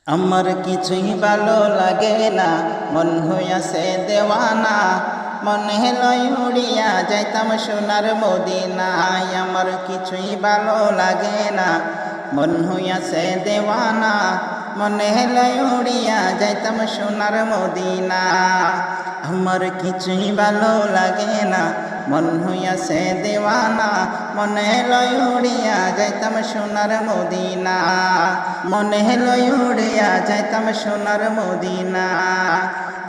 আমার কিছুই ভালো লাগে না, মন হইয়াছে দেওয়ানা। মনে লয় উড়িয়া যাইতাম সোনার মদিনায়। আমার কিছুই ভালো লাগে না, মন হইয়াছে দেওয়ানা। মনে লয় উড়িয়া যাইতাম সোনার মদিনা। আমার কিছুই ভালো লাগে না, মন হইয়াছে দেওয়ানা। মনে লয় উড়িয়া যাইতাম সোনার মদিনা। মনে লয় উড়িয়া যাইতাম সোনার মদিনা।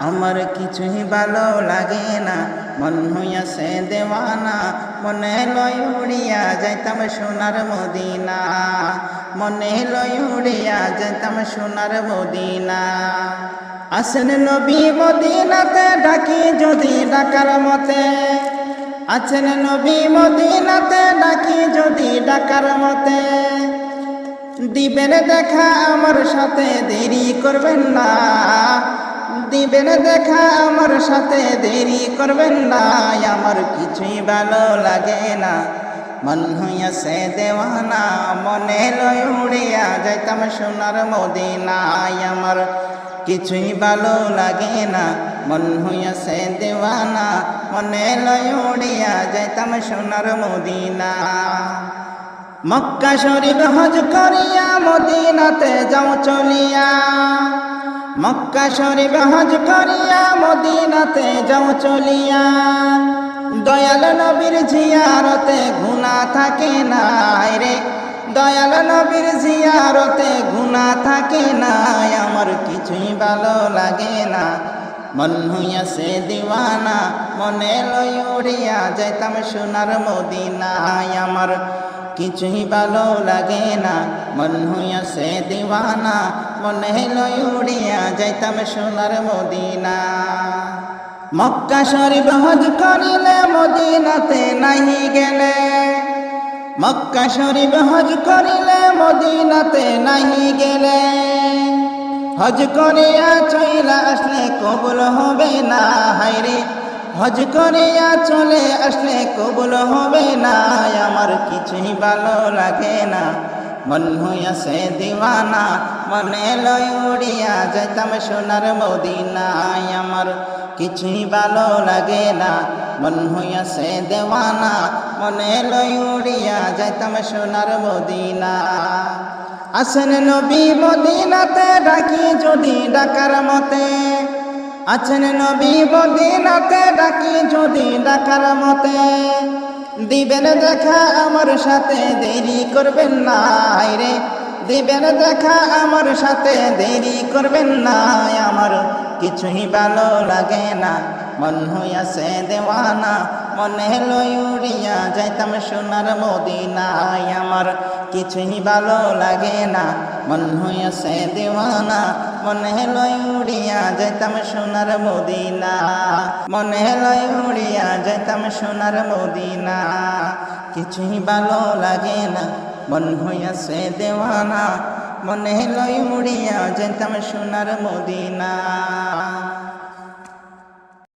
আমার কিছুই ভালো লাগে না, মন হইয়াছে দেওয়ানা। মনে লয় উড়িয়া যাইতাম সোনার মদিনা। মনে লয় উড়িয়া যাইতাম সোনার মদিনা। আসেন নবী মদিনাতে, ডাকি যদি ডাকার মতে। আছেন নবী মদিনাতে, ডাকি যদি ডাকার মতে। দিবেন দেখা আমার সাথে, দেরি করবেন না। দিবেন দেখা আমার সাথে, দেরি করবেন না। আমার কিছুই ভালো লাগে না, মন হইয়াছে দেওয়ানা। মনে লয় উড়িয়া যাইতাম সোনার মদিনায়। আমার কিছুই ভালো লাগে না, মন হইয়াছে দেওয়ানা। মনে লয় উড়িয়া যাইতাম সোনার মদিনা। মক্কা শরীফ হজ করিয়া মদিনাতে যাও চলিয়া। মক্কা শরীফ হজ করিয়া মদিনাতে যাও চলিয়া। দয়াল নবীর জিয়ারতে গুনাহ থাকে না রে। দয়াল নবীর জিয়ারতে গুনাহ থাকে না। আমার কিছুই ভালো লাগে না, মন হইয়াছে দিওয়ানা। মনে লয় উড়িয়া যাইতাম সোনার মদিনায়। আমার কিছুই ভালো লাগে না, মন হইয়াছে দিওয়ানা। মনে লয় উড়িয়া যাইতাম সোনার মদিনা। মক্কা শরীফ হজ করিলে মদিনাতে নাহি গেলে। মক্কা শরীফ হজ করিলে মদিনাতে নাহি গেলে। হজ করিয়া চইলা আসলে কবুল হবে না। হায়রে হজ করিয়া চলে আসলে কবুল হবে না। আমার কিছুই ভালো লাগে না, মন হইয়াছে দিওয়ানা। মনে লয় উড়িয়া যাইতাম সোনার মদিনায়। আমার কিছুই ভালো লাগে না, মন হইয়াছে দেওয়ানা। মনে লয় উড়িয়া যাইতাম সোনার মদিনা। আসেন নবী মদিনাতে, ডাকি যদি ডাকার মতে। আছেন নবী মদিনাতে, ডাকি যদি ডাকার মতে। দিবেন দেখা আমার সাথে, দেরি করবেন না রে। দিবেন দেখা আমার সাথে, দেরি করবেন না। আমার কিছুই ভালো লাগে না, মন হইয়াছে দেওয়ানা। মনে লয় উড়িয়া যাইতাম সোনার মদিনায়। আমার কিছুই ভালো লাগে না, মন হইয়াছে দেওয়ানা। মনে লয় উড়িয়া যাইতাম সোনার মদিনা। মনে লয় উড়িয়া যাইতাম সোনার মদিনা। কিছুই ভালো লাগে না, মন হইয়াছে দেওয়ানা। মনে লয় উড়িয়া যাইতাম সোনার মদিনা।